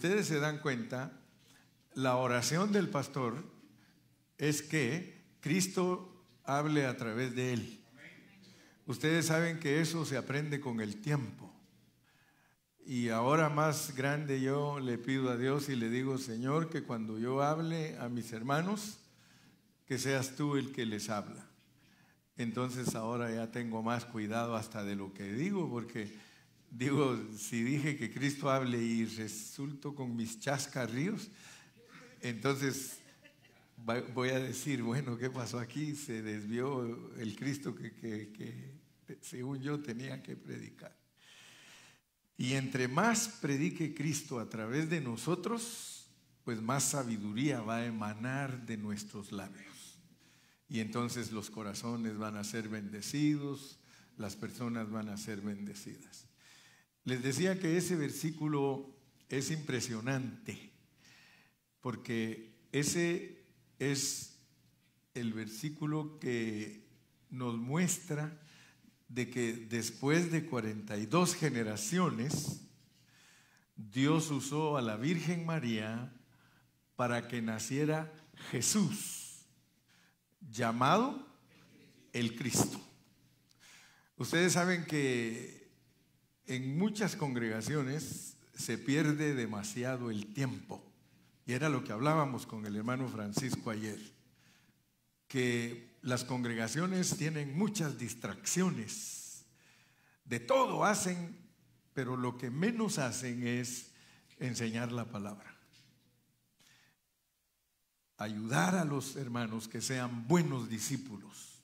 ustedes se dan cuenta, la oración del pastor es que Cristo hable a través de él. Ustedes saben que eso se aprende con el tiempo. Y ahora más grande yo le pido a Dios y le digo, Señor, que cuando yo hable a mis hermanos, que seas tú el que les habla. Entonces ahora ya tengo más cuidado hasta de lo que digo, porque digo, si dije que Cristo hable y resulto con mis chascarríos, entonces voy a decir, bueno, ¿qué pasó aquí? Se desvió el Cristo que según yo tenía que predicar. Y entre más predique Cristo a través de nosotros, pues más sabiduría va a emanar de nuestros labios. Y entonces los corazones van a ser bendecidos, las personas van a ser bendecidas. Les decía que ese versículo es impresionante, porque ese es el versículo que nos muestra de que después de 42 generaciones, Dios usó a la Virgen María para que naciera Jesús, llamado el Cristo. Ustedes saben que en muchas congregaciones se pierde demasiado el tiempo. Y era lo que hablábamos con el hermano Francisco ayer, que las congregaciones tienen muchas distracciones. De todo hacen, pero lo que menos hacen es enseñar la palabra. Ayudar a los hermanos que sean buenos discípulos.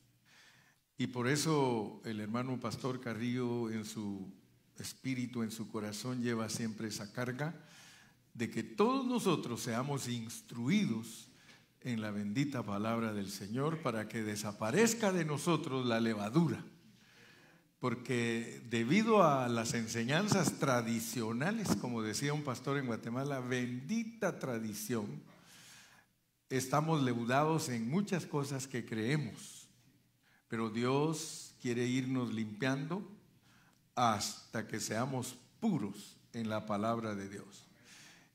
Y por eso el hermano Pastor Carrillo en su espíritu, en su corazón, lleva siempre esa carga de que todos nosotros seamos instruidos en la bendita palabra del Señor para que desaparezca de nosotros la levadura. Porque debido a las enseñanzas tradicionales, como decía un pastor en Guatemala, bendita tradición, estamos leudados en muchas cosas que creemos. Pero Dios quiere irnos limpiando hasta que seamos puros en la palabra de Dios.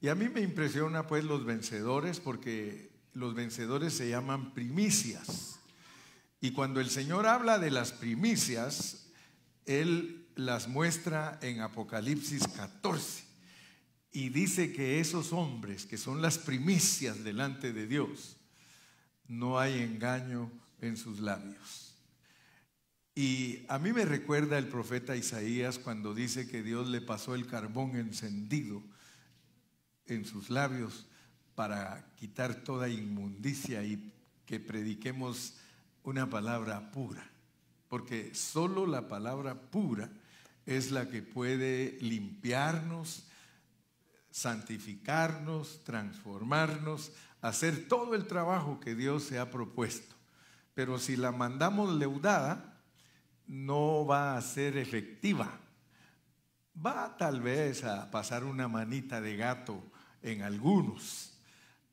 Y a mí me impresiona pues los vencedores, porque los vencedores se llaman primicias. Y cuando el Señor habla de las primicias, Él las muestra en Apocalipsis 14. Y dice que esos hombres que son las primicias delante de Dios, no hay engaño en sus labios. Y a mí me recuerda el profeta Isaías cuando dice que Dios le pasó el carbón encendido en sus labios para quitar toda inmundicia y que prediquemos una palabra pura, porque solo la palabra pura es la que puede limpiarnos, santificarnos, transformarnos, hacer todo el trabajo que Dios se ha propuesto. Pero si la mandamos leudada, no va a ser efectiva. Va tal vez a pasar una manita de gato en algunos,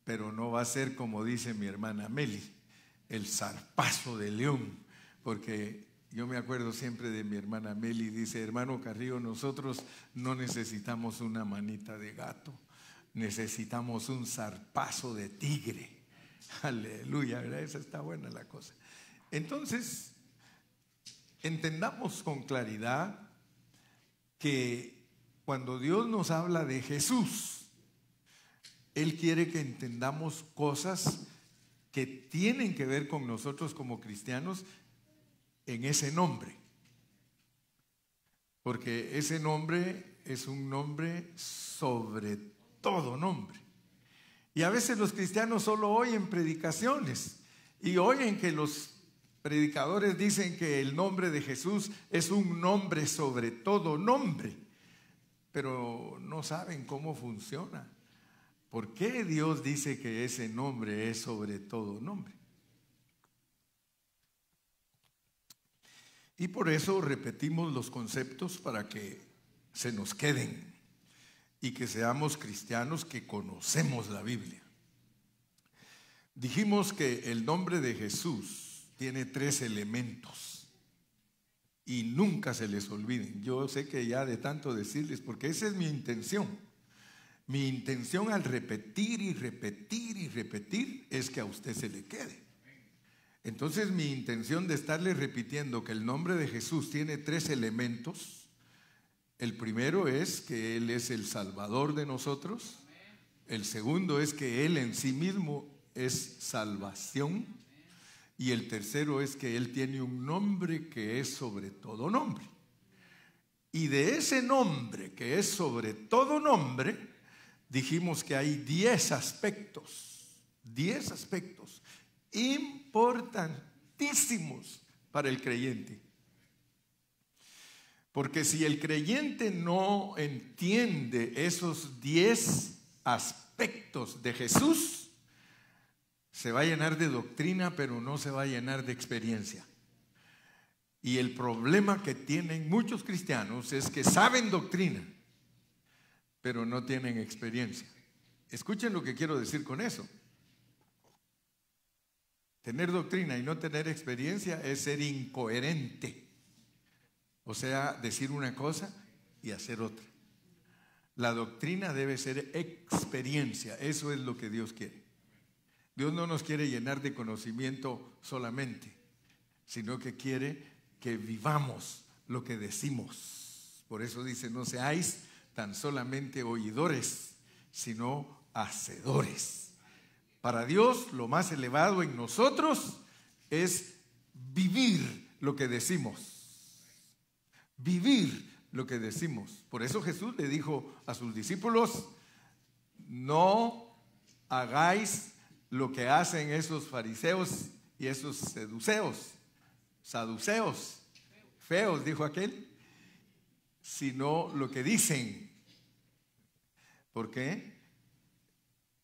pero no va a ser, como dice mi hermana Meli, el zarpazo de león. Porque yo me acuerdo siempre de mi hermana Meli, dice, hermano Carrillo, nosotros no necesitamos una manita de gato, necesitamos un zarpazo de tigre. Aleluya, ¿verdad? Esa está buena la cosa. Entonces, entendamos con claridad que cuando Dios nos habla de Jesús, Él quiere que entendamos cosas que tienen que ver con nosotros como cristianos en ese nombre. Porque ese nombre es un nombre sobre todo nombre. Y a veces los cristianos solo oyen predicaciones y oyen que los predicadores dicen que el nombre de Jesús es un nombre sobre todo nombre, pero no saben cómo funciona. ¿Por qué Dios dice que ese nombre es sobre todo nombre? Y por eso repetimos los conceptos para que se nos queden y que seamos cristianos que conocemos la Biblia. Dijimos que el nombre de Jesús tiene 3 elementos y nunca se les olviden. Yo sé que ya de tanto decirles, porque esa es mi intención. Mi intención al repetir y repetir y repetir es que a usted se le quede. Entonces mi intención de estarle repitiendo que el nombre de Jesús tiene 3 elementos. El primero es que Él es el Salvador de nosotros. El segundo es que Él en sí mismo es salvación. Y el tercero es que Él tiene un nombre que es sobre todo nombre. Y de ese nombre que es sobre todo nombre, dijimos que hay 10 aspectos importantísimos para el creyente. Porque si el creyente no entiende esos 10 aspectos de Jesús, se va a llenar de doctrina, pero no se va a llenar de experiencia. Y el problema que tienen muchos cristianos es que saben doctrina, pero no tienen experiencia. Escuchen lo que quiero decir con eso. Tener doctrina y no tener experiencia es ser incoherente. O sea, decir una cosa y hacer otra. La doctrina debe ser experiencia. Eso es lo que Dios quiere. Dios no nos quiere llenar de conocimiento solamente, sino que quiere que vivamos lo que decimos. Por eso dice, no seáis tan solamente oidores, sino hacedores. Para Dios, lo más elevado en nosotros es vivir lo que decimos. Vivir lo que decimos. Por eso Jesús le dijo a sus discípulos, no hagáis lo que hacen esos fariseos y esos saduceos, feos, dijo aquel, sino lo que dicen. ¿Por qué?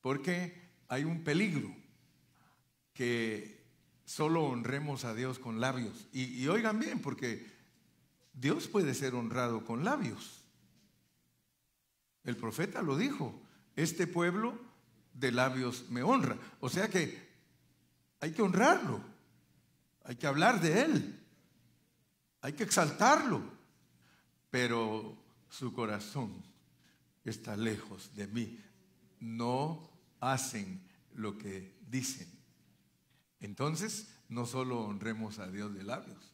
Porque hay un peligro que solo honremos a Dios con labios. Y oigan bien, porque Dios puede ser honrado con labios. El profeta lo dijo, este pueblo de labios me honra. O sea que hay que honrarlo, hay que hablar de Él, hay que exaltarlo, pero su corazón está lejos de mí. No hacen lo que dicen. Entonces, no solo honremos a Dios de labios,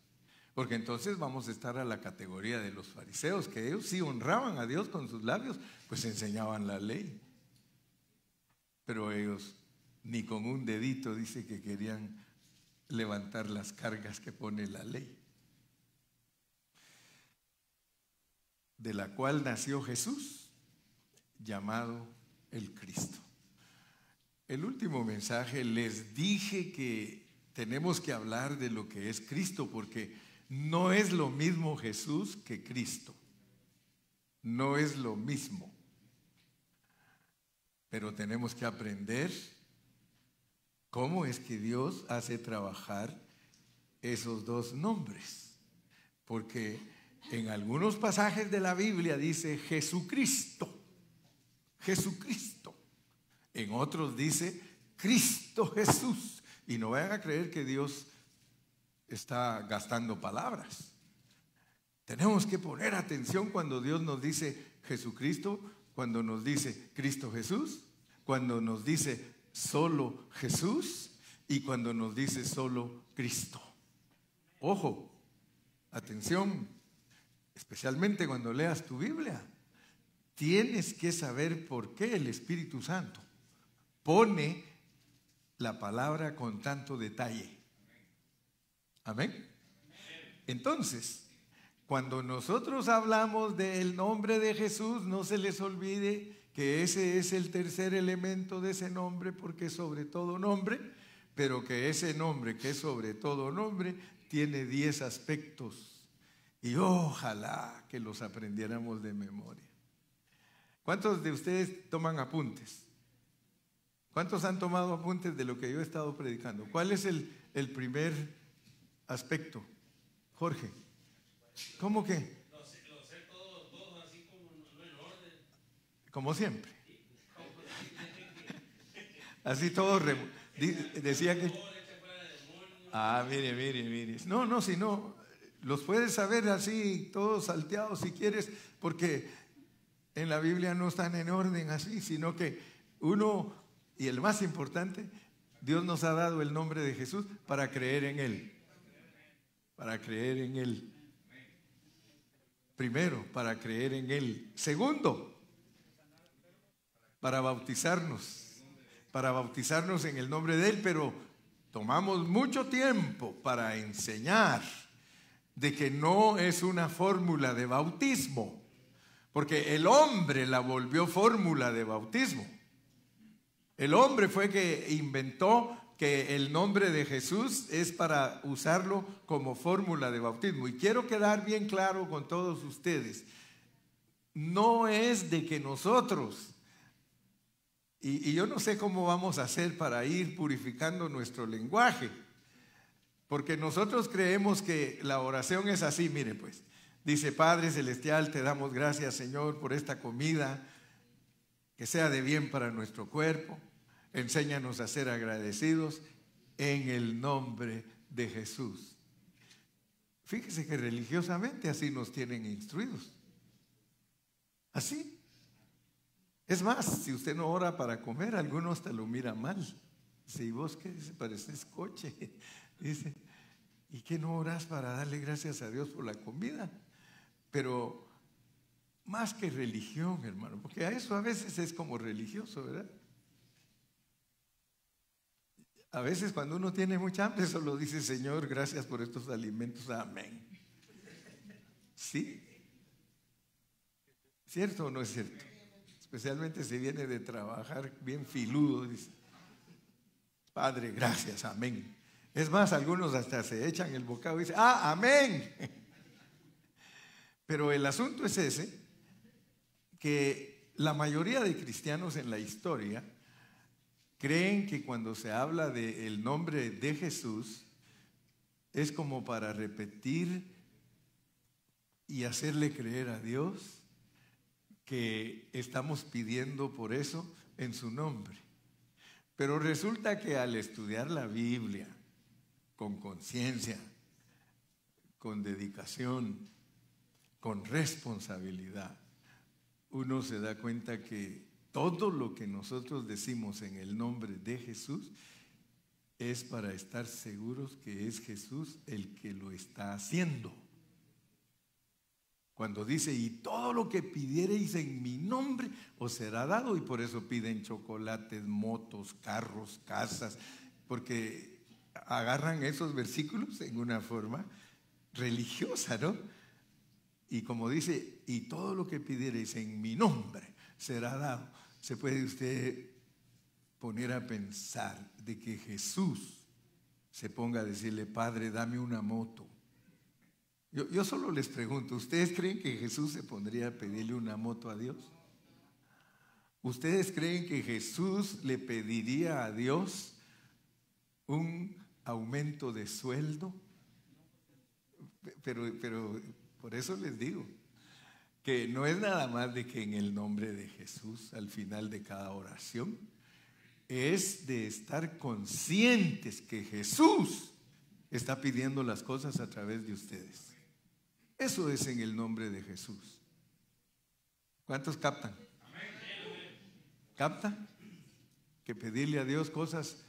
porque entonces vamos a estar a la categoría de los fariseos, que ellos sí honraban a Dios con sus labios, pues enseñaban la ley. Pero ellos ni con un dedito dice que querían levantar las cargas que pone la ley, de la cual nació Jesús, llamado el Cristo. El último mensaje les dije que tenemos que hablar de lo que es Cristo, porque no es lo mismo Jesús que Cristo. No es lo mismo. Pero tenemos que aprender cómo es que Dios hace trabajar esos 2 nombres. Porque en algunos pasajes de la Biblia dice Jesucristo. Jesucristo. En otros dice Cristo Jesús. Y no vayan a creer que Dios está gastando palabras. Tenemos que poner atención cuando Dios nos dice Jesucristo, cuando nos dice Cristo Jesús, cuando nos dice solo Jesús y cuando nos dice solo Cristo. Ojo, atención, especialmente cuando leas tu Biblia. Tienes que saber por qué el Espíritu Santo pone la palabra con tanto detalle. Amén. Entonces, cuando nosotros hablamos del nombre de Jesús, no se les olvide que ese es el tercer elemento de ese nombre, porque es sobre todo nombre, pero que ese nombre, que es sobre todo nombre, tiene 10 aspectos. Y ojalá que los aprendiéramos de memoria. ¿Cuántos de ustedes toman apuntes? ¿Cuántos han tomado apuntes de lo que yo he estado predicando? ¿Cuál es el primer aspecto? Jorge. ¿Cómo que? Lo sé todos así como no en orden. Como siempre. Así todos decía que... Ah, mire. No, si no, los puedes saber así, todos salteados si quieres, porque en la Biblia no están en orden así, sino que uno, y el más importante, Dios nos ha dado el nombre de Jesús para creer en Él. Para creer en Él. Primero, para creer en Él. Segundo, para bautizarnos. Para bautizarnos en el nombre de Él, pero tomamos mucho tiempo para enseñar de que no es una fórmula de bautismo, porque el hombre la volvió fórmula de bautismo. El hombre fue que inventó que el nombre de Jesús es para usarlo como fórmula de bautismo. Y quiero quedar bien claro con todos ustedes, no es de que nosotros, y yo no sé cómo vamos a hacer para ir purificando nuestro lenguaje, porque nosotros creemos que la oración es así, mire pues, dice: Padre Celestial, te damos gracias, Señor, por esta comida, que sea de bien para nuestro cuerpo. Enséñanos a ser agradecidos en el nombre de Jesús. Fíjese que religiosamente así nos tienen instruidos. Así. Es más, si usted no ora para comer, algunos hasta lo miran mal. Si vos qué dice, pareces coche. Dice, ¿y qué no oras para darle gracias a Dios por la comida? Pero más que religión, hermano, porque a eso a veces es como religioso, ¿verdad? A veces cuando uno tiene mucha hambre solo dice: Señor, gracias por estos alimentos, amén. ¿Sí? ¿Cierto o no es cierto? Especialmente si viene de trabajar bien filudo, dice: Padre, gracias, amén. Es más, algunos hasta se echan el bocado y dicen: ¡ah, amén! Pero el asunto es ese, que la mayoría de cristianos en la historia creen que cuando se habla del nombre de Jesús es como para repetir y hacerle creer a Dios que estamos pidiendo por eso en su nombre. Pero resulta que al estudiar la Biblia con conciencia, con dedicación, con responsabilidad, uno se da cuenta que todo lo que nosotros decimos en el nombre de Jesús es para estar seguros que es Jesús el que lo está haciendo. Cuando dice: y todo lo que pidiereis en mi nombre os será dado, y por eso piden chocolates, motos, carros, casas, porque agarran esos versículos en una forma religiosa, ¿no? Y como dice: y todo lo que pidiereis en mi nombre será dado. Se puede usted poner a pensar de que Jesús se ponga a decirle: Padre, dame una moto. Yo solo les pregunto, ¿ustedes creen que Jesús se pondría a pedirle una moto a Dios? ¿Ustedes creen que Jesús le pediría a Dios un aumento de sueldo? Pero por eso les digo que no es nada más de que en el nombre de Jesús al final de cada oración, es de estar conscientes que Jesús está pidiendo las cosas a través de ustedes. Eso es en el nombre de Jesús. ¿Cuántos captan? ¿Captan? Que pedirle a Dios cosas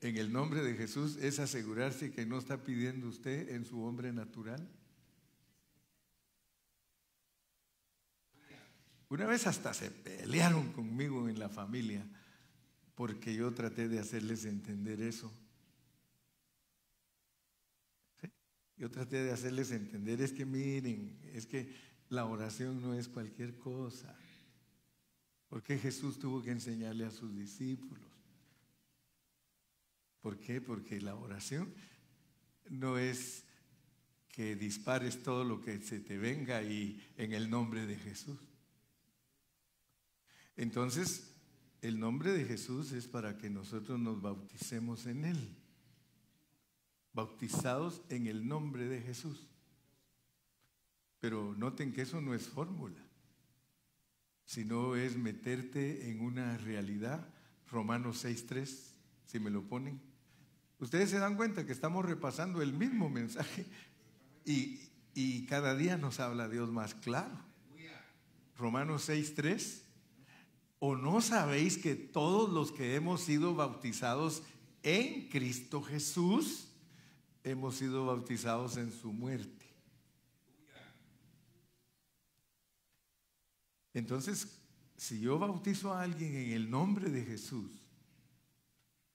en el nombre de Jesús es asegurarse que no está pidiendo usted en su hombre natural. Una vez hasta se pelearon conmigo en la familia porque yo traté de hacerles entender eso. ¿Sí? Yo traté de hacerles entender, es que miren, es que la oración no es cualquier cosa. ¿Por qué Jesús tuvo que enseñarle a sus discípulos? ¿Por qué? Porque la oración no es que dispares todo lo que se te venga y en el nombre de Jesús. Entonces, el nombre de Jesús es para que nosotros nos bauticemos en Él. Bautizados en el nombre de Jesús. Pero noten que eso no es fórmula, sino es meterte en una realidad. Romanos 6:3, si me lo ponen. Ustedes se dan cuenta que estamos repasando el mismo mensaje y cada día nos habla Dios más claro. Romanos 6:3. ¿O no sabéis que todos los que hemos sido bautizados en Cristo Jesús, hemos sido bautizados en su muerte? Entonces, si yo bautizo a alguien en el nombre de Jesús,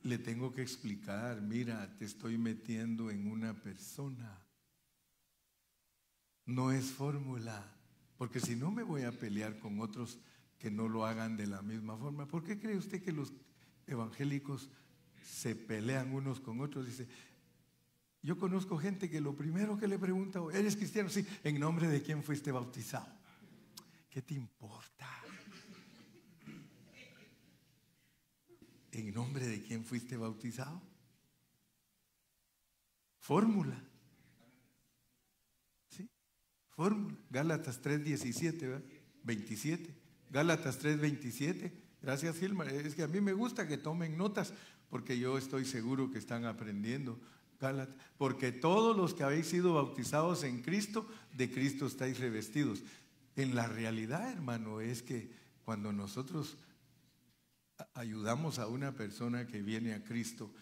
le tengo que explicar: mira, te estoy metiendo en una persona. No es fórmula, porque si no me voy a pelear con otros que no lo hagan de la misma forma. ¿Por qué cree usted que los evangélicos se pelean unos con otros? Dice, yo conozco gente que lo primero que le pregunta: ¿eres cristiano? Sí. ¿En nombre de quién fuiste bautizado? ¿Qué te importa? ¿En nombre de quién fuiste bautizado? Fórmula. ¿Sí? Fórmula. Gálatas 3:17, ¿verdad? 27. Gálatas 3:27. Gracias, Gilmar. Es que a mí me gusta que tomen notas, porque yo estoy seguro que están aprendiendo. Gálatas. Porque todos los que habéis sido bautizados en Cristo, de Cristo estáis revestidos. En la realidad, hermano, es que cuando nosotros ayudamos a una persona que viene a Cristo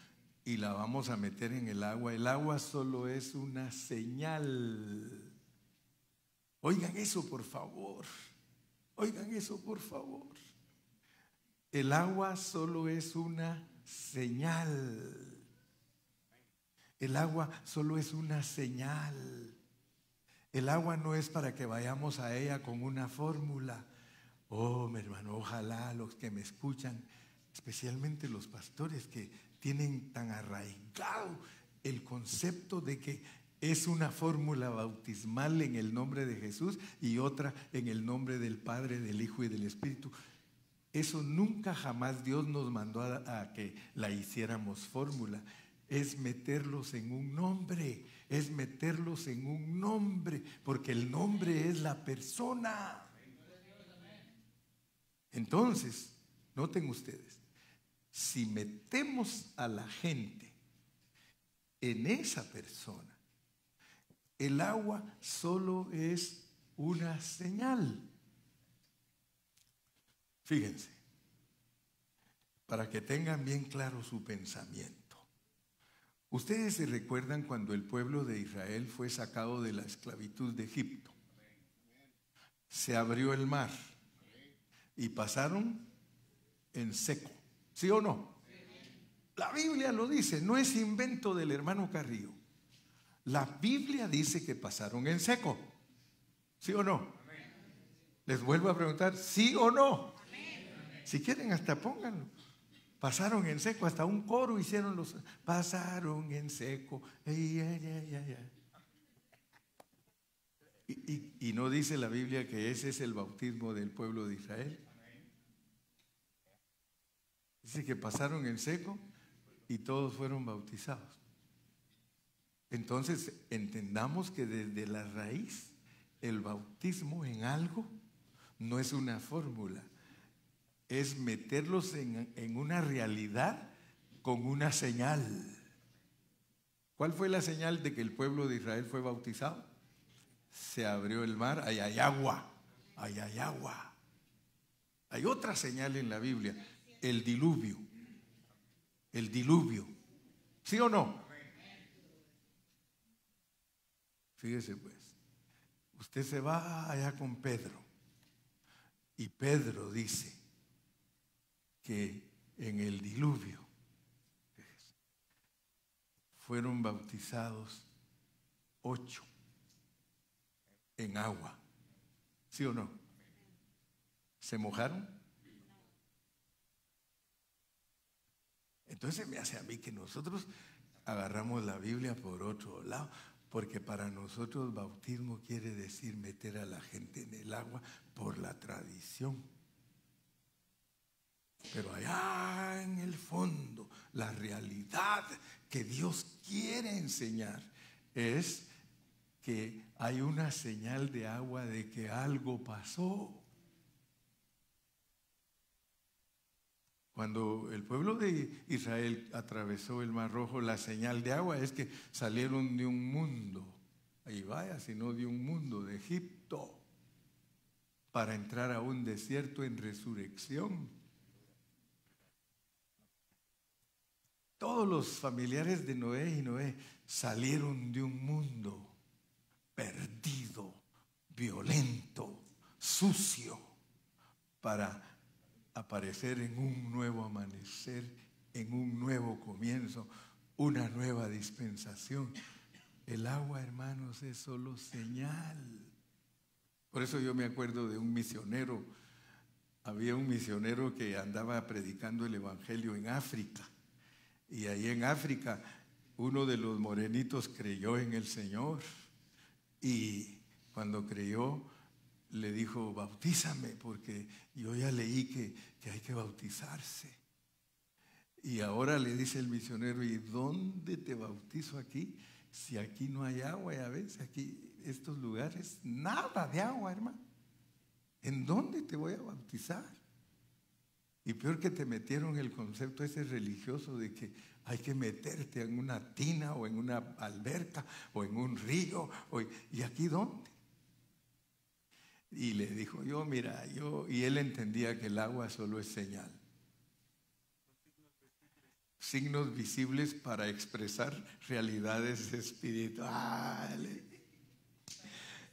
y la vamos a meter en el agua solo es una señal. Oigan eso, por favor. Oigan eso, por favor. El agua solo es una señal. El agua solo es una señal. El agua no es para que vayamos a ella con una fórmula. Oh, mi hermano, ojalá los que me escuchan, especialmente los pastores que tienen tan arraigado el concepto de que es una fórmula bautismal en el nombre de Jesús y otra en el nombre del Padre, del Hijo y del Espíritu. Eso nunca jamás Dios nos mandó a que la hiciéramos fórmula. Es meterlos en un nombre, es meterlos en un nombre, porque el nombre es la persona. Entonces, noten ustedes, si metemos a la gente en esa persona, el agua solo es una señal. Fíjense, para que tengan bien claro su pensamiento. Ustedes se recuerdan cuando el pueblo de Israel fue sacado de la esclavitud de Egipto. Se abrió el mar y pasaron en seco. ¿Sí o no? La Biblia lo dice, no es invento del hermano Carrillo. La Biblia dice que pasaron en seco. ¿Sí o no? Les vuelvo a preguntar, ¿sí o no? Si quieren hasta pónganlo. Pasaron en seco, hasta un coro hicieron los. Pasaron en seco. Ey, ey, ey, ey, ey. Y no dice la Biblia que ese es el bautismo del pueblo de Israel. Dice que pasaron en seco y todos fueron bautizados. Entonces entendamos que desde la raíz el bautismo en algo no es una fórmula, es meterlos en una realidad con una señal. ¿Cuál fue la señal de que el pueblo de Israel fue bautizado? Se abrió el mar, ahí hay agua, ahí hay agua. Hay otra señal en la Biblia, el diluvio. El diluvio. ¿Sí o no? Fíjese pues, usted se va allá con Pedro y Pedro dice que en el diluvio fueron bautizados 8 en agua. ¿Sí o no? ¿Se mojaron? Entonces me hace a mí que nosotros agarramos la Biblia por otro lado, porque para nosotros bautismo quiere decir meter a la gente en el agua por la tradición. Pero allá en el fondo, la realidad que Dios quiere enseñar es que hay una señal de agua de que algo pasó. Cuando el pueblo de Israel atravesó el Mar Rojo, la señal de agua es que salieron de un mundo, ahí vaya, sino de un mundo, de Egipto. para entrar a un desierto en resurrección. Todos los familiares de Noé y Noé salieron de un mundo perdido, violento, sucio, para aparecer en un nuevo amanecer, en un nuevo comienzo, una nueva dispensación. El agua, hermanos, es solo señal. Por eso yo me acuerdo de un misionero. Había un misionero que andaba predicando el evangelio en África. Y ahí en África, uno de los morenitos creyó en el Señor. Y cuando creyó, le dijo: bautízame, porque yo ya leí que hay que bautizarse. Y ahora le dice el misionero: ¿y dónde te bautizo aquí? Si aquí no hay agua, ya ves, aquí estos lugares, nada de agua, hermano. ¿En dónde te voy a bautizar? Y peor que te metieron el concepto ese religioso de que hay que meterte en una tina o en una alberca o en un río. ¿Y aquí dónde? Y le dijo: yo, mira, y él entendía que el agua solo es señal. Signos visibles para expresar realidades espirituales.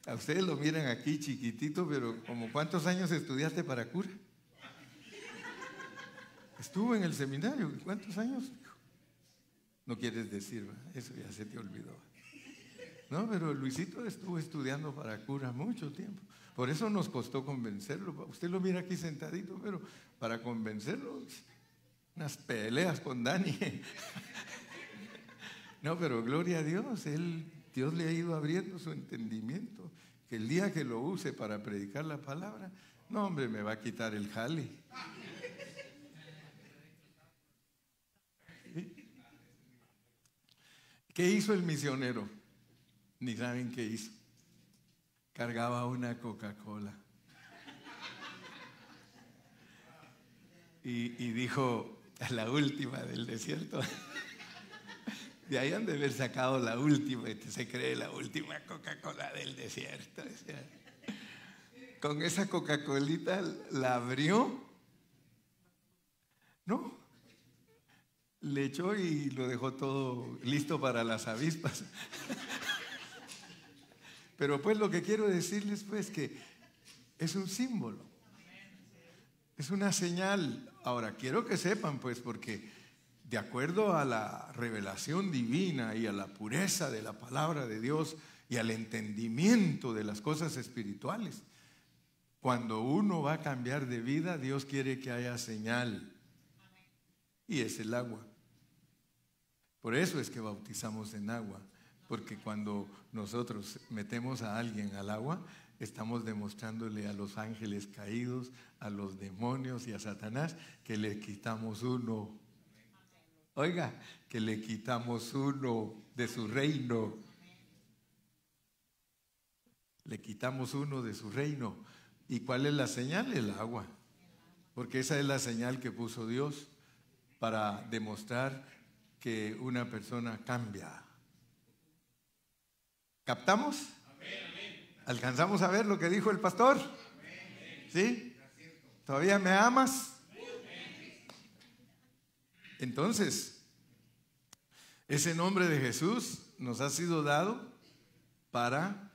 A ustedes lo miran aquí chiquitito, pero ¿como cuántos años estudiaste para cura? Estuvo en el seminario. ¿Cuántos años? No quieres decir, ¿verdad? Eso ya se te olvidó. No, pero Luisito estuvo estudiando para cura mucho tiempo. Por eso nos costó convencerlo. Usted lo mira aquí sentadito, pero para convencerlo, unas peleas con Dani. No, pero gloria a Dios, Dios le ha ido abriendo su entendimiento, que el día que lo use para predicar la palabra, no, hombre, me va a quitar el jale. ¿Qué hizo el misionero? Ni saben qué hizo. Cargaba una Coca-Cola. Y dijo: la última del desierto. De ahí han de haber sacado la última, se cree la última Coca-Cola del desierto. O sea, con esa Coca-Colita la abrió, ¿no? Le echó y lo dejó todo listo para las avispas. Pero pues lo que quiero decirles pues que es un símbolo, es una señal. Ahora quiero que sepan pues, porque de acuerdo a la revelación divina y a la pureza de la palabra de Dios y al entendimiento de las cosas espirituales, cuando uno va a cambiar de vida, Dios quiere que haya señal, y es el agua. Por eso es que bautizamos en agua, porque cuando nosotros metemos a alguien al agua, estamos demostrándole a los ángeles caídos, a los demonios y a Satanás que le quitamos uno. Oiga, que le quitamos uno de su reino. Le quitamos uno de su reino. ¿Y cuál es la señal? El agua. Porque esa es la señal que puso Dios para demostrar que una persona cambia. ¿Captamos? ¿Alcanzamos a ver lo que dijo el pastor? ¿Sí? ¿Todavía me amas? Entonces, ese nombre de Jesús nos ha sido dado para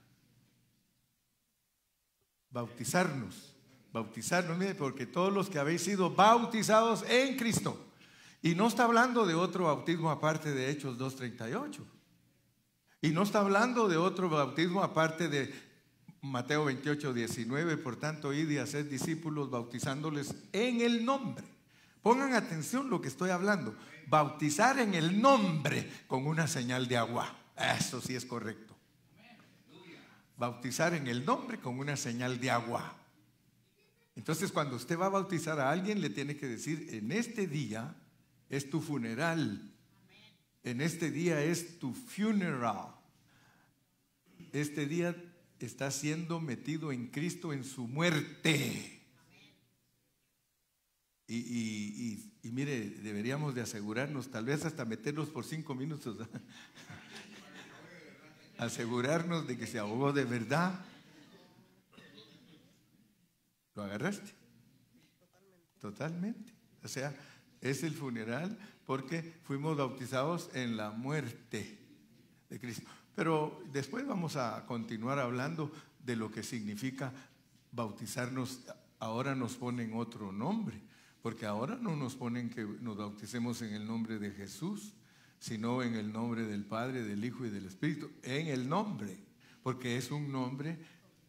bautizarnos. Bautizarnos, mire, porque todos los que habéis sido bautizados en Cristo. Y no está hablando de otro bautismo aparte de Hechos 2:38. Y no está hablando de otro bautismo aparte de Mateo 28:19. Por tanto, id y haced discípulos bautizándoles en el nombre. Pongan atención lo que estoy hablando. Bautizar en el nombre con una señal de agua. Eso sí es correcto. Bautizar en el nombre con una señal de agua. Entonces, cuando usted va a bautizar a alguien, le tiene que decir: en este día es tu funeral. En este día es tu funeral. Este día está siendo metido en Cristo en su muerte. Y mire, deberíamos de asegurarnos, tal vez hasta meternos por 5 minutos, asegurarnos de que se ahogó de verdad. ¿Lo agarraste? Totalmente. O sea, es el funeral porque fuimos bautizados en la muerte de Cristo. Pero después vamos a continuar hablando de lo que significa bautizarnos. Ahora nos ponen otro nombre, porque ahora no nos ponen que nos bauticemos en el nombre de Jesús, sino en el nombre del Padre, del Hijo y del Espíritu. En el nombre, porque es un nombre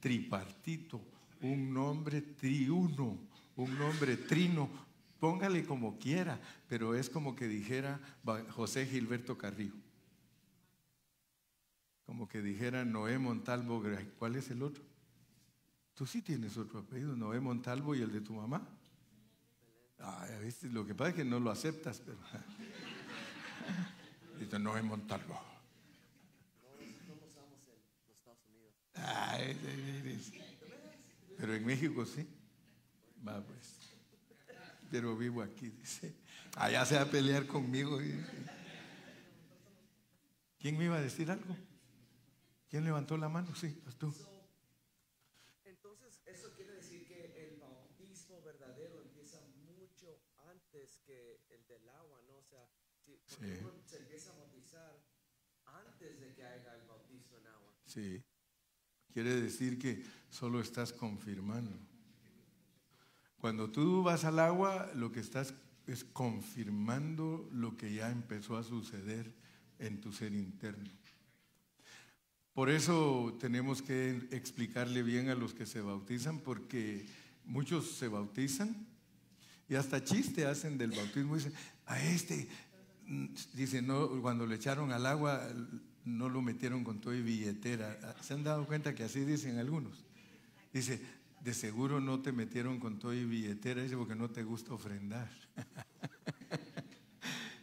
tripartito, un nombre triuno, un nombre trino. Póngale como quiera, pero es como que dijera José Gilberto Carrillo. Como que dijera Noé Montalvo Gray. ¿Cuál es el otro? Tú sí tienes otro apellido, Noé Montalvo, ¿y el de tu mamá? ¿Viste? Lo que pasa es que no lo aceptas, pero dice Noé Montalvo. No usamos los Estados Unidos. Pero en México sí. Va pues. Pero vivo aquí, dice. Allá se va a pelear conmigo. ¿Quién me iba a decir algo? ¿Quién levantó la mano? Sí, pues tú. Entonces, eso quiere decir que el bautismo verdadero empieza mucho antes que el del agua, ¿no? O sea, porque uno se empieza a bautizar antes de que haya el bautismo en agua. Sí. Quiere decir que solo estás confirmando. Cuando tú vas al agua, lo que estás es confirmando lo que ya empezó a suceder en tu ser interno. Por eso tenemos que explicarle bien a los que se bautizan, porque muchos se bautizan y hasta chiste hacen del bautismo. Dicen, dice, no, cuando le echaron al agua no lo metieron con todo y billetera. ¿Se han dado cuenta que así dicen algunos? Dice, de seguro no te metieron con todo y billetera, dice, porque no te gusta ofrendar.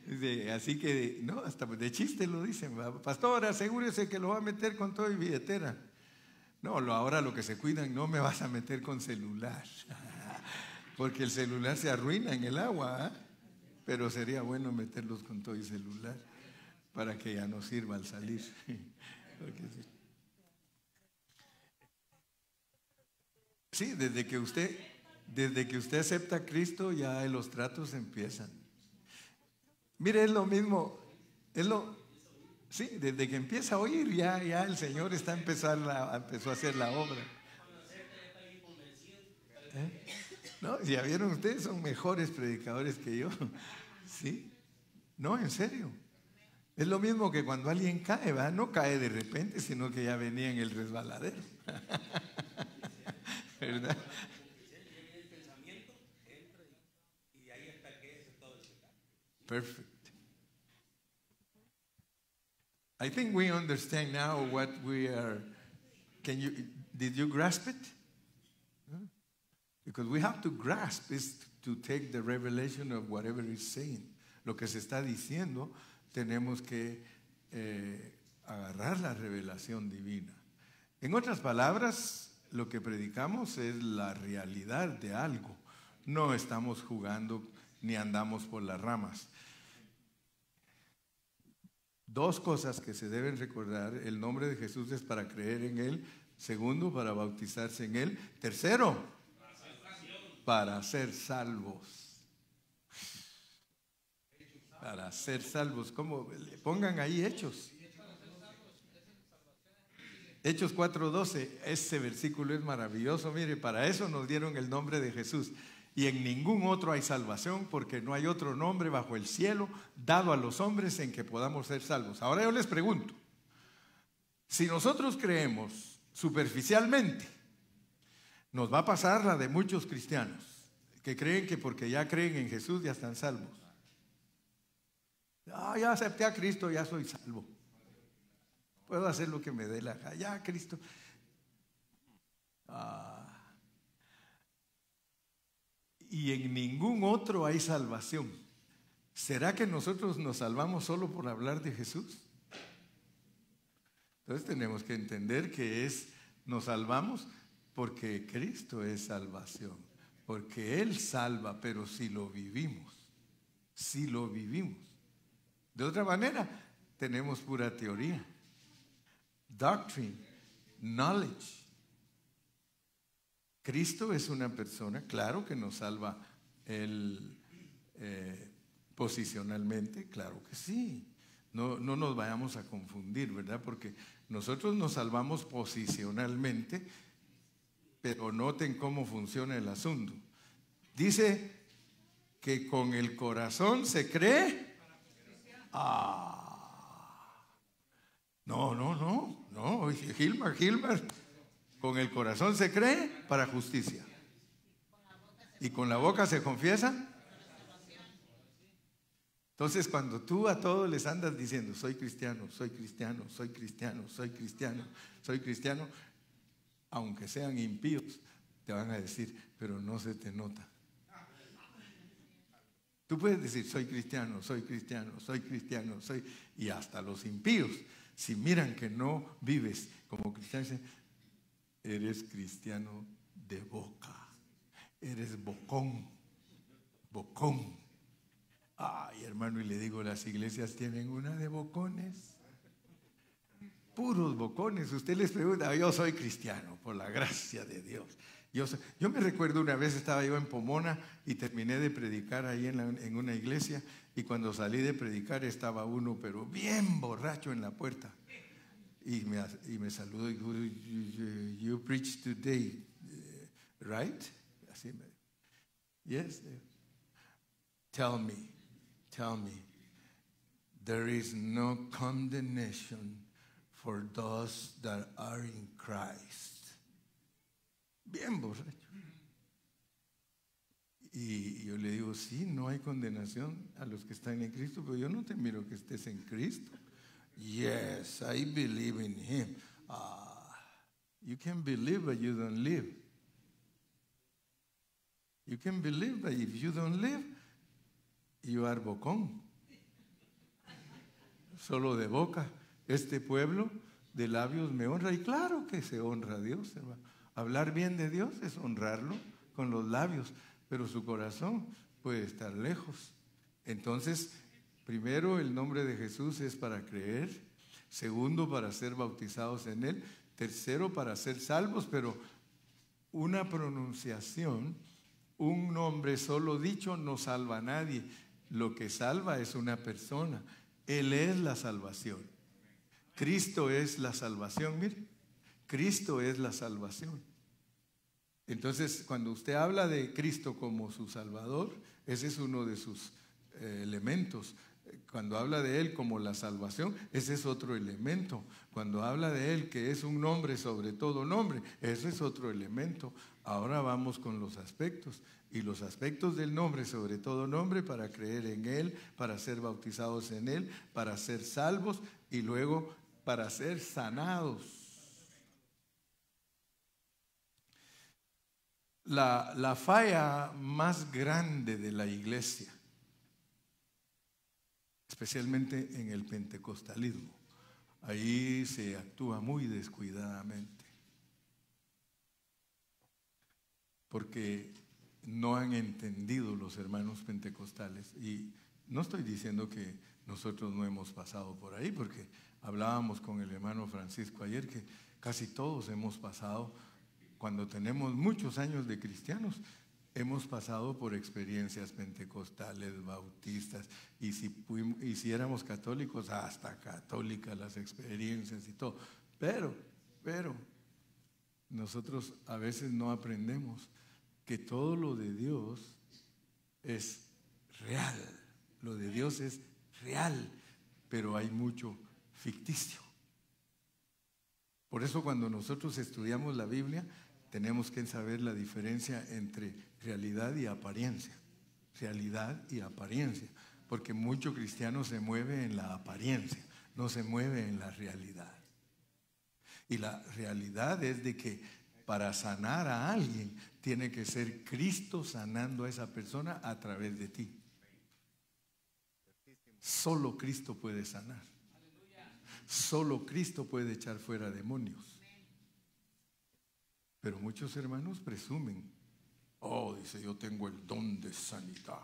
Dice, así que, no, hasta de chiste lo dicen. Pastor, asegúrese que lo va a meter con todo y billetera. No, ahora lo que se cuidan, no me vas a meter con celular. Porque el celular se arruina en el agua, ¿eh? Pero sería bueno meterlos con todo y celular para que ya no sirva al salir. Sí, desde que usted acepta a Cristo, ya los tratos empiezan. Mire, es lo mismo, sí, desde que empieza a oír, ya el Señor empezó a hacer la obra. No, ya vieron, ustedes son mejores predicadores que yo. Sí, no, en serio. Es lo mismo que cuando alguien cae, ¿verdad? No cae de repente, sino que ya venía en el resbaladero. ¿Verdad? El pensamiento entra y ahí hasta que es todo el pecado. Perfect. I think we understand now what we are. Did you grasp it? Huh? Because we have to grasp is to take the revelation of whatever is saying. Lo que se está diciendo, tenemos que agarrar la revelación divina. En otras palabras, lo que predicamos es la realidad de algo. No estamos jugando ni andamos por las ramas. Dos cosas que se deben recordar: el nombre de Jesús es para creer en Él. Segundo, para bautizarse en Él. Tercero, para ser salvos. Para ser salvos. ¿Cómo? Pongan ahí Hechos. Hechos 4:12, ese versículo es maravilloso. Mire, para eso nos dieron el nombre de Jesús. Y en ningún otro hay salvación, porque no hay otro nombre bajo el cielo dado a los hombres en que podamos ser salvos. Ahora yo les pregunto, si nosotros creemos superficialmente, nos va a pasar la de muchos cristianos que creen que porque ya creen en Jesús ya están salvos. Ya acepté a Cristo, ya soy salvo. Puedo hacer lo que me dé la gana. Ya, Cristo. Y en ningún otro hay salvación. ¿Será que nosotros nos salvamos solo por hablar de Jesús? Entonces tenemos que entender que nos salvamos porque Cristo es salvación. Porque Él salva, pero si lo vivimos. Si lo vivimos. De otra manera, tenemos pura teoría. Doctrine, knowledge. Cristo es una persona, claro que nos salva Él posicionalmente, claro que sí. No nos vayamos a confundir, ¿verdad? Porque nosotros nos salvamos posicionalmente, pero noten cómo funciona el asunto. Dice que con el corazón se cree. No, Gilmar. Con el corazón se cree para justicia. Y con la boca se confiesa. Entonces, cuando tú a todos les andas diciendo, soy cristiano, aunque sean impíos, te van a decir, pero no se te nota. Tú puedes decir, soy cristiano, y hasta los impíos, si miran que no vives como cristiano, dicen, eres cristiano de boca, eres bocón. Ay, hermano, y le digo, las iglesias tienen una de bocones, puros bocones. Usted les pregunta, yo soy cristiano, por la gracia de Dios. Yo me recuerdo una vez estaba yo en Pomona y terminé de predicar ahí en una iglesia, y cuando salí de predicar estaba uno pero bien borracho en la puerta y me saludó y dijo, you preach today, right? Así me, yes. Tell me, there is no condemnation for those that are in Christ. Bien borracho. Y yo le digo, sí, no hay condenación a los que están en Cristo, pero yo no te miro que estés en Cristo. Yes, I believe in Him. You can believe, but you don't live. You can believe, but if you don't live, you are bocón. Solo de boca. Este pueblo de labios me honra, y claro que se honra a Dios, hermano. Hablar bien de Dios es honrarlo con los labios, pero su corazón puede estar lejos. Entonces, primero, el nombre de Jesús es para creer. Segundo, para ser bautizados en Él. Tercero, para ser salvos, pero una pronunciación, un nombre solo dicho no salva a nadie. Lo que salva es una persona. Él es la salvación. Cristo es la salvación, mire. Cristo es la salvación. Entonces, cuando usted habla de Cristo como su Salvador, ese es uno de sus elementos. Cuando habla de Él como la salvación, ese es otro elemento. Cuando habla de Él que es un nombre sobre todo nombre, ese es otro elemento. Ahora vamos con los aspectos. Y los aspectos del nombre sobre todo nombre, para creer en Él, para ser bautizados en Él, para ser salvos y luego para ser sanados. La falla más grande de la iglesia, especialmente en el pentecostalismo, ahí se actúa muy descuidadamente, porque no han entendido los hermanos pentecostales. Y no estoy diciendo que nosotros no hemos pasado por ahí, porque hablábamos con el hermano Francisco ayer que casi todos hemos pasado. Cuando tenemos muchos años de cristianos, hemos pasado por experiencias pentecostales, bautistas, y si éramos católicos, hasta católicas las experiencias y todo. Pero nosotros a veces no aprendemos que todo lo de Dios es real. Lo de Dios es real, pero hay mucho ficticio. Por eso cuando nosotros estudiamos la Biblia, tenemos que saber la diferencia entre realidad y apariencia. Realidad y apariencia. Porque mucho cristiano se mueve en la apariencia, no se mueve en la realidad. Y la realidad es de que para sanar a alguien, tiene que ser Cristo sanando a esa persona a través de ti. Solo Cristo puede sanar. Solo Cristo puede echar fuera demonios. Pero muchos hermanos presumen, dice, yo tengo el don de sanidad.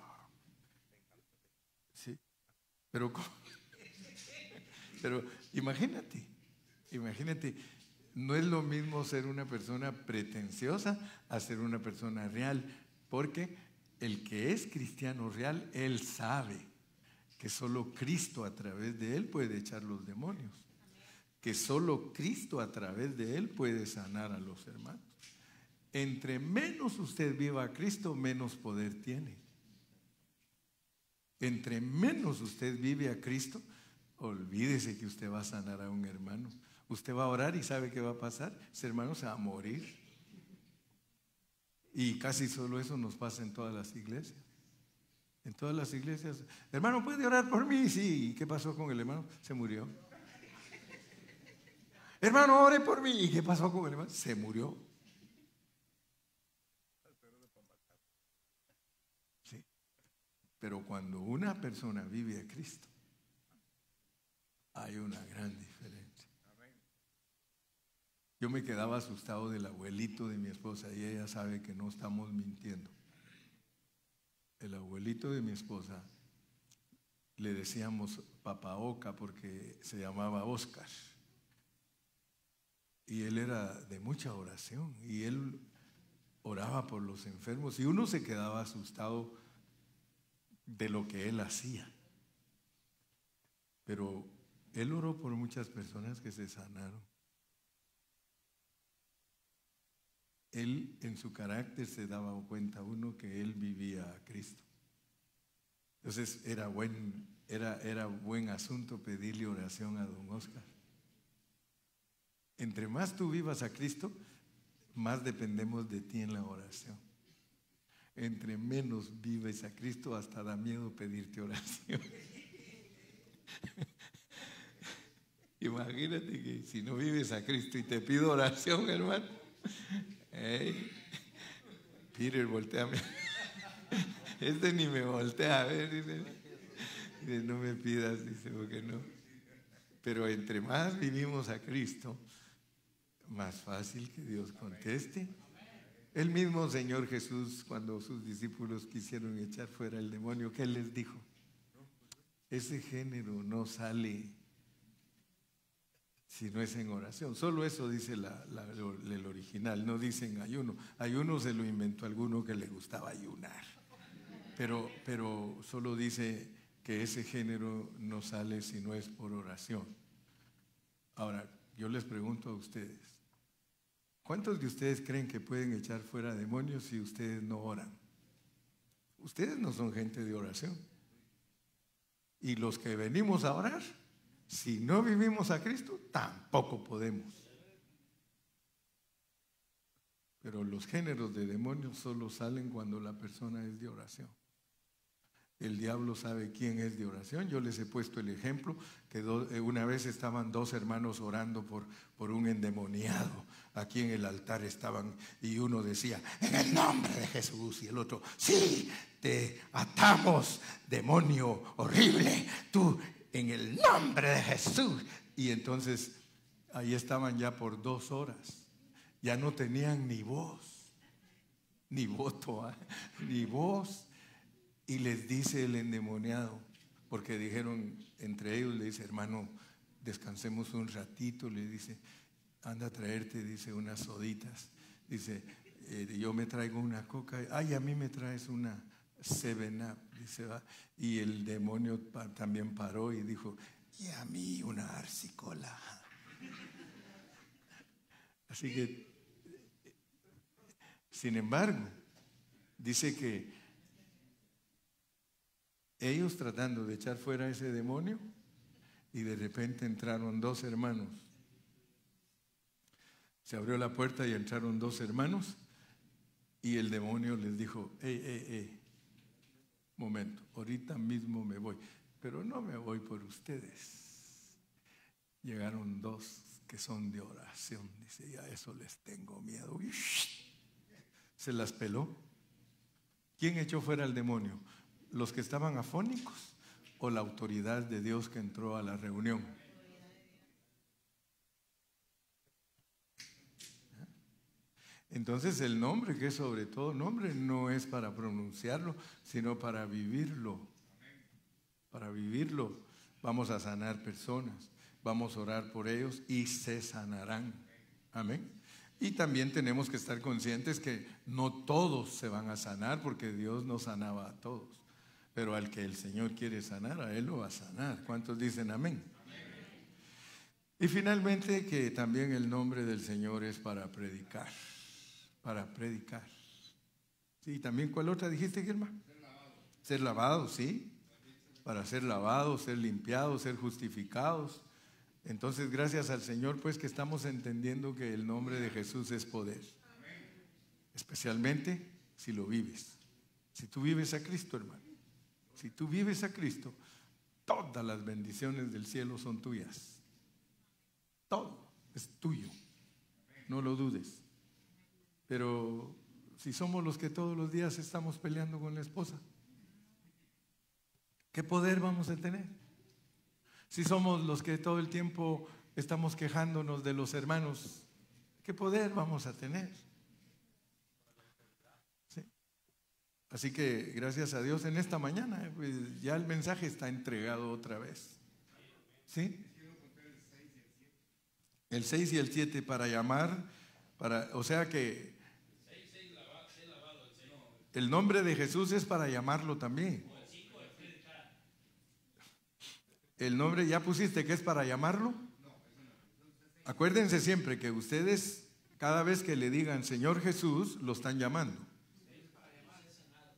Sí, pero imagínate, no es lo mismo ser una persona pretenciosa a ser una persona real, porque el que es cristiano real, él sabe que solo Cristo a través de él puede echar los demonios, que solo Cristo a través de él puede sanar a los hermanos. Entre menos usted viva a Cristo, menos poder tiene. Entre menos usted vive a Cristo, olvídese que usted va a sanar a un hermano. Usted va a orar y ¿sabe qué va a pasar? Ese hermano se va a morir. Y casi solo eso nos pasa en todas las iglesias. En todas las iglesias, hermano, ¿puede orar por mí? Sí. ¿Y qué pasó con el hermano? Se murió. Hermano, ore por mí. ¿Y qué pasó con el hermano? Se murió. Sí. Pero cuando una persona vive a Cristo, hay una gran diferencia. Yo me quedaba asustado del abuelito de mi esposa y ella sabe que no estamos mintiendo. El abuelito de mi esposa le decíamos Papa Oca porque se llamaba Oscar. Y él era de mucha oración y él oraba por los enfermos y uno se quedaba asustado de lo que él hacía. Pero él oró por muchas personas que se sanaron. Él en su carácter se daba cuenta uno que él vivía a Cristo. Entonces era buen asunto pedirle oración a don Oscar. Entre más tú vivas a Cristo, más dependemos de ti en la oración. Entre menos vives a Cristo, hasta da miedo pedirte oración. Imagínate que si no vives a Cristo y te pido oración, hermano. Hey, Peter, volteame. Este ni me voltea a ver, dice, no me pidas, dice, porque no. Pero entre más vivimos a Cristo, más fácil que Dios conteste. El mismo Señor Jesús, cuando sus discípulos quisieron echar fuera el demonio, ¿qué les dijo? Ese género no sale si no es en oración. Solo eso dice el original, no dice en ayuno. Ayuno se lo inventó alguno que le gustaba ayunar. Pero solo dice que ese género no sale si no es por oración. Ahora, yo les pregunto a ustedes, ¿cuántos de ustedes creen que pueden echar fuera demonios si ustedes no oran? Ustedes no son gente de oración. Y los que venimos a orar, si no vivimos a Cristo, tampoco podemos. Pero los géneros de demonios solo salen cuando la persona es de oración. El diablo sabe quién es de oración. Yo les he puesto el ejemplo que una vez estaban dos hermanos orando por un endemoniado. Aquí en el altar estaban y uno decía, en el nombre de Jesús, y el otro, sí, te atamos, demonio horrible, tú en el nombre de Jesús. Y entonces ahí estaban ya por 2 horas. Ya no tenían ni voz, ni voto, ni voz. Y les dice el endemoniado, porque dijeron, entre ellos le dice, hermano, descansemos un ratito, le dice, anda a traerte, dice, unas soditas. Dice, yo me traigo una coca, ay, a mí me traes una 7-Up, dice, va. Y el demonio también paró y dijo, y a mí una arsicola. Así que, sin embargo, dice que ellos tratando de echar fuera ese demonio y de repente entraron 2 hermanos. Se abrió la puerta y entraron 2 hermanos y el demonio les dijo, momento, ahorita mismo me voy, pero no me voy por ustedes. Llegaron 2 que son de oración, dice, ya eso les tengo miedo. Se las peló. ¿Quién echó fuera al demonio? ¿Los que estaban afónicos o la autoridad de Dios que entró a la reunión? Entonces el nombre, que es sobre todo nombre, no es para pronunciarlo, sino para vivirlo. Para vivirlo. Vamos a sanar personas, vamos a orar por ellos y se sanarán. Amén. Y también tenemos que estar conscientes que no todos se van a sanar, porque Dios no sanaba a todos. Pero al que el Señor quiere sanar, a Él lo va a sanar. ¿Cuántos dicen amén? Y finalmente que también el nombre del Señor es para predicar. Para predicar. Sí, también ¿cuál otra dijiste, Gilma? Ser lavado, sí. Para ser lavados, ser limpiados, ser justificados. Entonces, gracias al Señor, pues que estamos entendiendo que el nombre de Jesús es poder. Especialmente si lo vives. Si tú vives a Cristo, hermano. Si tú vives a Cristo, todas las bendiciones del cielo son tuyas. Todo es tuyo. No lo dudes. Pero si somos los que todos los días estamos peleando con la esposa, ¿qué poder vamos a tener? Si somos los que todo el tiempo estamos quejándonos de los hermanos, ¿qué poder vamos a tener? ¿Sí? Así que gracias a Dios en esta mañana, pues ya el mensaje está entregado otra vez. ¿Sí? El 6 y el 7 para llamar, o sea que el nombre de Jesús es para llamarlo también. ¿El nombre ya pusiste que es para llamarlo? Acuérdense siempre que ustedes, cada vez que le digan Señor Jesús, lo están llamando.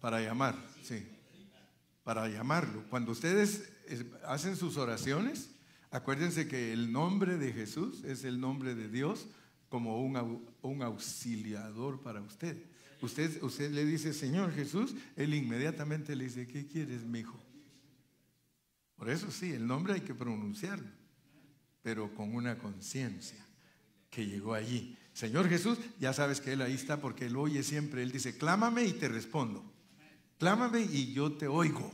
Para llamar, sí. Para llamarlo. Cuando ustedes hacen sus oraciones, acuérdense que el nombre de Jesús es el nombre de Dios como un auxiliador para usted. Usted le dice Señor Jesús, Él inmediatamente le dice, ¿qué quieres, mi hijo? Por eso sí, el nombre hay que pronunciarlo, pero con una conciencia que llegó allí. Señor Jesús, ya sabes que Él ahí está porque Él oye siempre. Él dice, clámame y te respondo. Clámame y yo te oigo.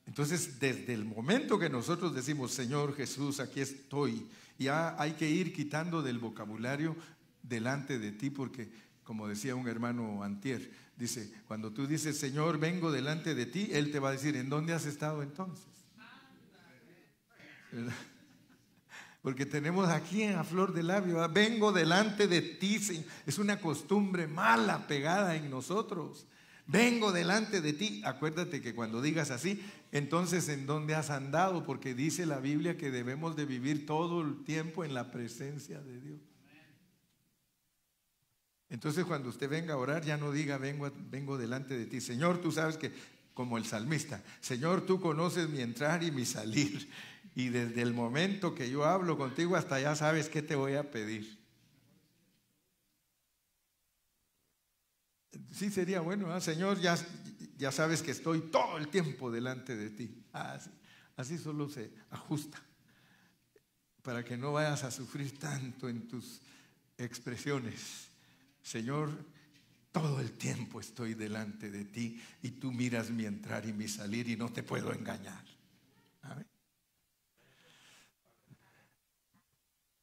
Entonces, desde el momento que nosotros decimos, Señor Jesús, aquí estoy, ya hay que ir quitando del vocabulario delante de ti, porque como decía un hermano antier, dice, cuando tú dices, Señor, vengo delante de ti, Él te va a decir, ¿en dónde has estado entonces? ¿Verdad? Porque tenemos aquí a flor de labio, ¿verdad? Vengo delante de ti, Señor. Es una costumbre mala pegada en nosotros. Vengo delante de ti. Acuérdate que cuando digas así, entonces ¿en dónde has andado? Porque dice la Biblia que debemos de vivir todo el tiempo en la presencia de Dios. Entonces cuando usted venga a orar, ya no diga vengo delante de ti. Señor, tú sabes que, como el salmista, Señor, tú conoces mi entrar y mi salir. Y desde el momento que yo hablo contigo hasta ya sabes qué te voy a pedir. Sí sería bueno, ¿eh? Señor, ya sabes que estoy todo el tiempo delante de ti. Así solo se ajusta para que no vayas a sufrir tanto en tus expresiones. Señor, todo el tiempo estoy delante de ti y tú miras mi entrar y mi salir y no te puedo engañar. ¿Amén?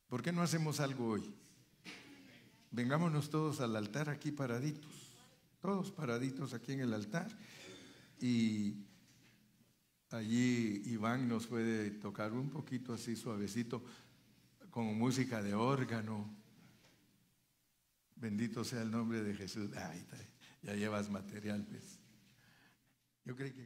¿Por qué no hacemos algo hoy? Vengámonos todos al altar aquí paraditos. Todos paraditos aquí en el altar. Y allí Iván nos puede tocar un poquito así suavecito con música de órgano. Bendito sea el nombre de Jesús. Ay, ya llevas material, pues. Yo creí que